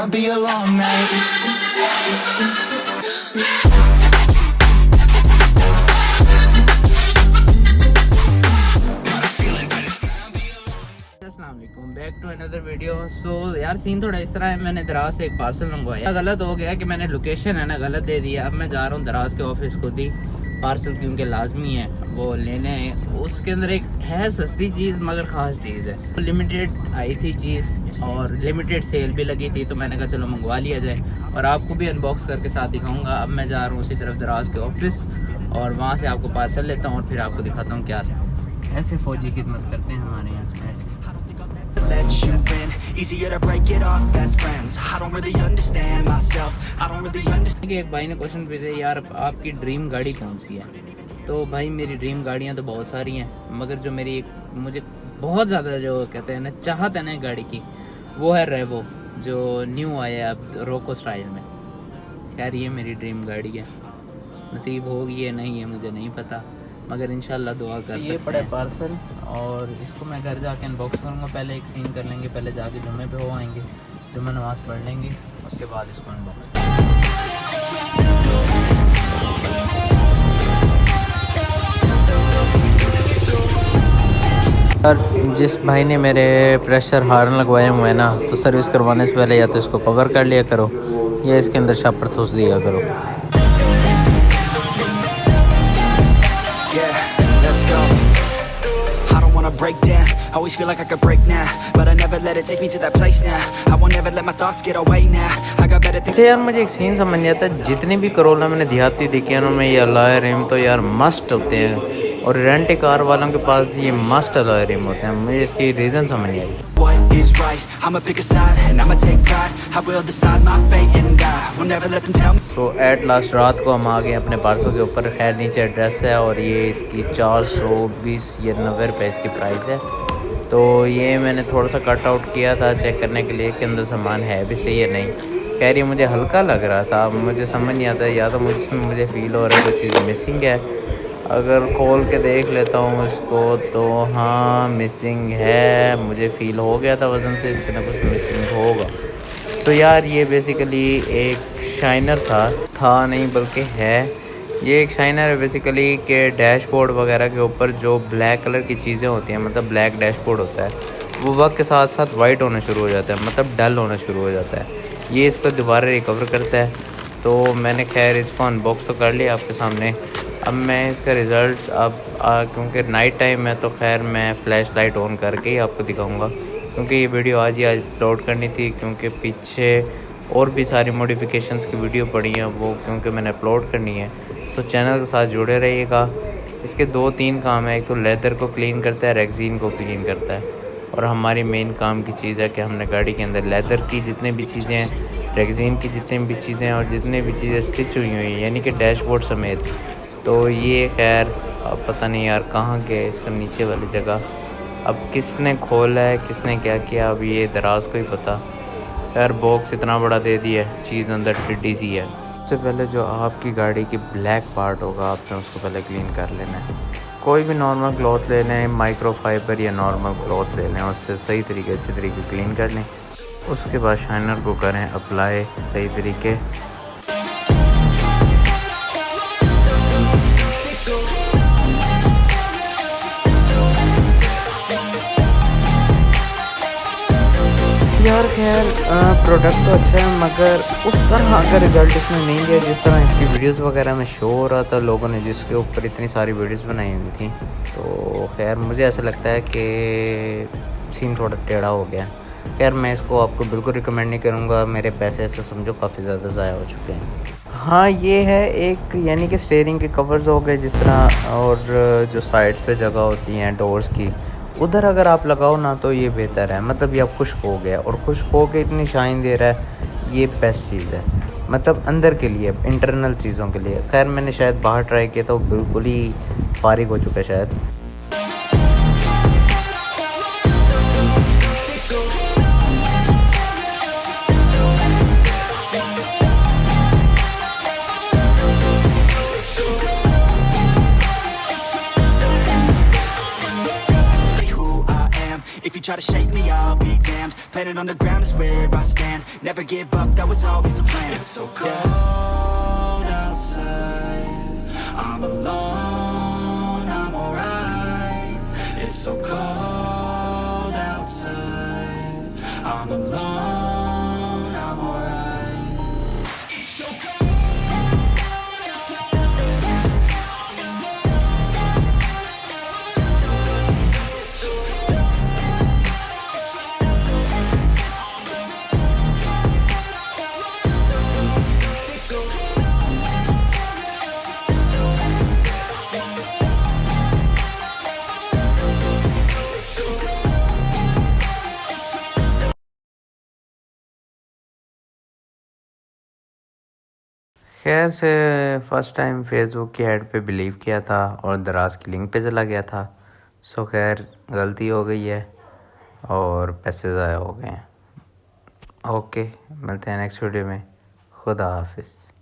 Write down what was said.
gonna be a long night. Back to another video. So यार scene थोड़ा इस तरह है, मैंने दराज से एक पार्सल मंगवाया, गलत हो गया कि मैंने लोकेशन है ना गलत दे दिया। अब मैं जा रहा हूँ दराज के ऑफिस खुद ही पार्सल, क्योंकि लाजमी है वो लेने। उसके अंदर एक है सस्ती चीज़ मगर ख़ास चीज़ है, लिमिटेड आई थी चीज़ और लिमिटेड सेल भी लगी थी, तो मैंने कहा चलो मंगवा लिया जाए और आपको भी अनबॉक्स करके साथ दिखाऊंगा। अब मैं जा रहा हूँ उसी तरफ दराज के ऑफिस और वहाँ से आपको पार्सल लेता हूँ और फिर आपको दिखाता हूँ क्या ऐसे फ़ौजी खिदमत करते हैं हमारे यहाँ ऐसे। Let you in, easier to break it off best friends. I don't really understand myself. I don't really understand. एक भाई ने क्वेश्चन पूछा यार आपकी ड्रीम गाड़ी कौन सी है? तो भाई मेरी ड्रीम गाड़ियाँ तो बहुत सारी हैं, मगर जो मेरी एक मुझे बहुत ज़्यादा जो कहते हैं ना चाहत है ना गाड़ी की, वो है रेवो, जो न्यू आया है अब रोको स्टाइल में। खैर ये मेरी ड्रीम गाड़ी है, नसीब होगी या नहीं है मुझे नहीं पता, मगर इंशाल्लाह दुआ कर सकते हैं। ये पड़े पार्सल और इसको मैं घर जाके अनबॉक्स करूँगा। पहले एक सीन कर लेंगे, पहले जाके जुम्मे पे हो आएंगे, जुम्मे नमाज़ पढ़ लेंगे, उसके बाद इसको अनबॉक्स और जिस भाई ने मेरे प्रेशर हार्न लगवाए हुए हैं ना, तो सर्विस करवाने से पहले या तो इसको कवर कर लिया करो या इसके अंदर शापर ठूस दिया करो। Break down, always feel like I could break now, but I never let it take me to that place now. I won't ever let my thoughts get away now. I got better things. यार मुझे एक scene समझ नहीं आता, जितनी भी Corolla मैंने देहाती देखी है उनमें ये अलॉय रिम तो यार मस्ट होते हैं और रेंट कार वालों के पास ये मस्ट अलॉय रिम होते हैं। मुझे इसकी रीज़न समझ नहीं आई। What is right? I'ma pick a side and I'ma take pride. I will decide my fate and I will never let them tell me. तो एट लास्ट रात को हम आ गए अपने पार्सल के ऊपर। खैर नीचे एड्रेस है और ये इसकी 420 या 90 रुपये इसकी प्राइस है। तो ये मैंने थोड़ा सा कट आउट किया था चेक करने के लिए कि अंदर सामान है भी सही है नहीं। खैर ये मुझे हल्का लग रहा था, मुझे समझ नहीं आता, या तो मुझे फ़ील हो रहा है कोई चीज़ मिसिंग है। अगर खोल के देख लेता हूँ इसको तो हाँ मिसिंग है, मुझे फ़ील हो गया था वज़न से इसके अंदर कुछ मिसिंग होगा। तो यार ये बेसिकली एक शाइनर था नहीं बल्कि है, ये एक शाइनर है बेसिकली के डैशबोर्ड वगैरह के ऊपर जो ब्लैक कलर की चीज़ें होती हैं, मतलब ब्लैक डैशबोर्ड होता है, वो वक्त के साथ साथ वाइट होना शुरू हो जाता है, मतलब डल होना शुरू हो जाता है। ये इसको दोबारा रिकवर करता है। तो मैंने खैर इसको अनबॉक्स तो कर लिया आपके सामने। अब मैं इसका रिज़ल्ट क्योंकि नाइट टाइम है तो खैर मैं फ़्लैश लाइट ऑन करके ही आपको दिखाऊंगा, क्योंकि ये वीडियो आज ही अपलोड करनी थी, क्योंकि पीछे और भी सारी मॉडिफिकेशंस की वीडियो पड़ी हैं वो क्योंकि मैंने अपलोड करनी है। सो चैनल के साथ जुड़े रहिएगा। इसके 2-3 काम है, एक तो लेदर को क्लीन करता है, रेक्सीन को क्लीन करता है, और हमारी मेन काम की चीज़ है कि हमने गाड़ी के अंदर लेदर की जितनी भी चीज़ें हैं, रेक्सीन की जितनी भी चीज़ें हैं और जितनी भी चीज़ें स्टिच हुई हुई हैं यानी कि डैशबोर्ड समेत। तो ये खैर अब पता नहीं यार कहाँ गया इसका नीचे वाली जगह, अब किसने खोला है किसने क्या किया अब ये दराज को ही पता। खैर बॉक्स इतना बड़ा दे दिया है, चीज़ अंदर टिड्डी सी है। सबसे पहले जो आपकी गाड़ी की ब्लैक पार्ट होगा आपने उसको पहले क्लीन कर लेना है। कोई भी नॉर्मल क्लॉथ ले लें, माइक्रो फाइबर या नॉर्मल क्लॉथ ले लें, उससे सही तरीके अच्छे तरीके क्लीन कर लें। उसके बाद शाइनर को करें अप्लाई सही तरीके। यार खैर प्रोडक्ट तो अच्छा है, मगर उस तरह का रिज़ल्ट इसमें नहीं दिया जिस तरह इसकी वीडियोस वगैरह में शो हो रहा था लोगों ने, जिसके ऊपर इतनी सारी वीडियोस बनाई हुई थी। तो खैर मुझे ऐसा लगता है कि सीन थोड़ा टेढ़ा हो गया। खैर मैं इसको आपको बिल्कुल रिकमेंड नहीं करूँगा, मेरे पैसे ऐसे समझो काफ़ी ज़्यादा ज़ाया हो चुके हैं। हाँ ये है एक यानी कि स्टीयरिंग के कवर्स हो गए जिस तरह, और जो साइड्स पे जगह होती हैं डोर्स की, उधर अगर आप लगाओ ना तो ये बेहतर है। मतलब ये अब खुश्क हो गया और खुश्क हो के इतनी शाइन दे रहा है, ये बेस्ट चीज़ है मतलब अंदर के लिए, इंटरनल चीज़ों के लिए। खैर मैंने शायद बाहर ट्राई किया तो बिल्कुल ही फारिग हो चुका है शायद। If you try to shake me, I'll be damned. Planet on the ground is where I stand. Never give up, that was always the plan. It's so cold outside, I'm alone, I'm alright. It's so cold outside, I'm alone, I'm alright. It's so cold. खैर से first time Facebook की add पे believe किया था और दराज की link पे चला गया था। सो खैर गलती हो गई है और पैसे ज़ाया हो गए हैं। ओके, मिलते हैं नेक्स्ट वीडियो में। खुदा हाफिज़।